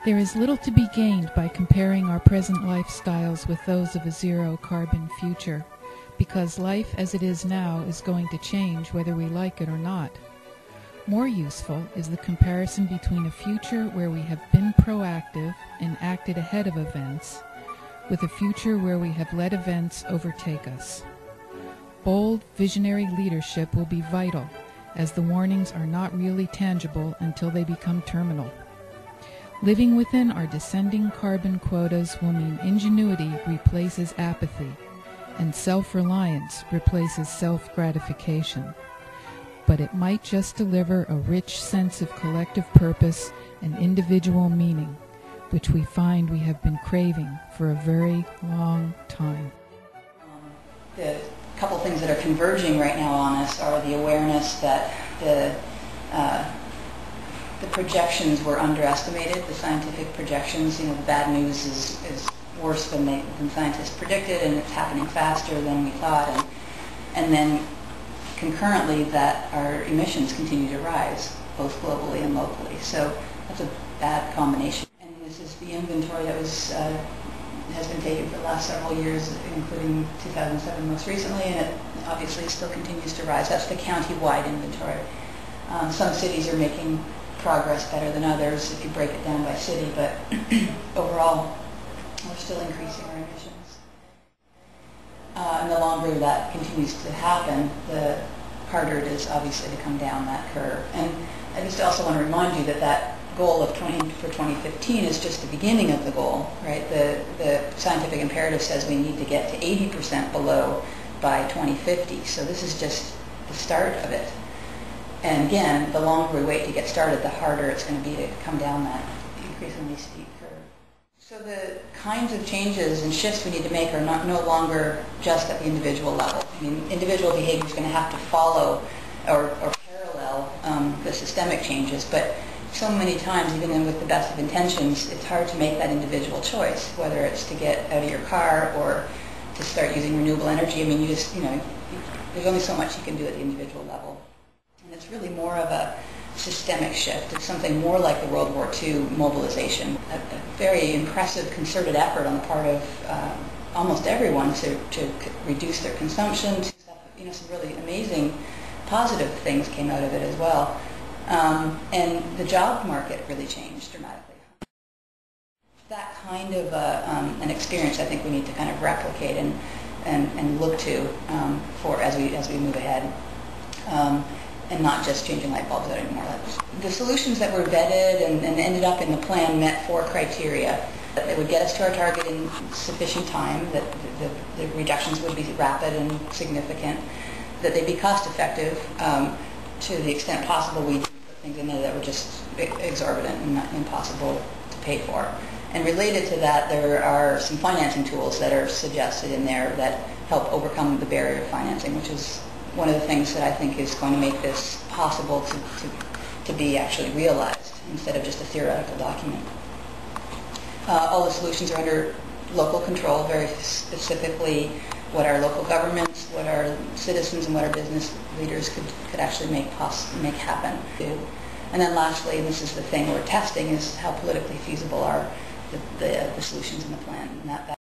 There is little to be gained by comparing our present lifestyles with those of a zero-carbon future, because life as it is now is going to change whether we like it or not. More useful is the comparison between a future where we have been proactive and acted ahead of events, with a future where we have let events overtake us. Bold, visionary leadership will be vital, as the warnings are not really tangible until they become terminal. Living within our descending carbon quotas will mean ingenuity replaces apathy, and self-reliance replaces self-gratification. But it might just deliver a rich sense of collective purpose and individual meaning, which we find we have been craving for a very long time. The couple things that are converging right now on us are the awareness that the projections were underestimated, the scientific projections. The bad news is worse than scientists predicted, and it's happening faster than we thought. And then concurrently that our emissions continue to rise, both globally and locally. So that's a bad combination. And this is the inventory that has been taken for the last several years, including 2007 most recently, and it obviously still continues to rise. That's the county-wide inventory. Some cities are making progress better than others if you break it down by city, but overall we're still increasing our emissions. And the longer that continues to happen, the harder it is obviously to come down that curve. And I just also want to remind you that that goal of for 2015 is just the beginning of the goal, right? The scientific imperative says we need to get to 80% below by 2050. So this is just the start of it. And again, the longer we wait to get started, the harder it's going to be to come down that increasingly steep curve. So the kinds of changes and shifts we need to make are no longer just at the individual level. I mean, individual behavior is going to have to follow or parallel the systemic changes, but so many times, even with the best of intentions, it's hard to make that individual choice, whether it's to get out of your car or to start using renewable energy. I mean, there's only so much you can do at the individual level. And it's really more of a systemic shift. It's something more like the World War II mobilization, a very impressive concerted effort on the part of almost everyone to reduce their consumption. Some really amazing positive things came out of it as well. And the job market really changed dramatically. That kind of an experience I think we need to kind of replicate and look to for as we move ahead. And not just changing light bulbs out anymore. The solutions that were vetted and ended up in the plan met 4 criteria. That they would get us to our target in sufficient time, that the reductions would be rapid and significant, that they'd be cost effective to the extent possible. We put things in there that were just exorbitant and not impossible to pay for. And related to that, there are some financing tools that are suggested in there that help overcome the barrier of financing, which is one of the things that I think is going to make this possible to be actually realized instead of just a theoretical document. All the solutions are under local control, very specifically what our local governments, what our citizens, and what our business leaders could actually make happen. And then lastly, and this is the thing we're testing, is how politically feasible are the solutions in the plan. And that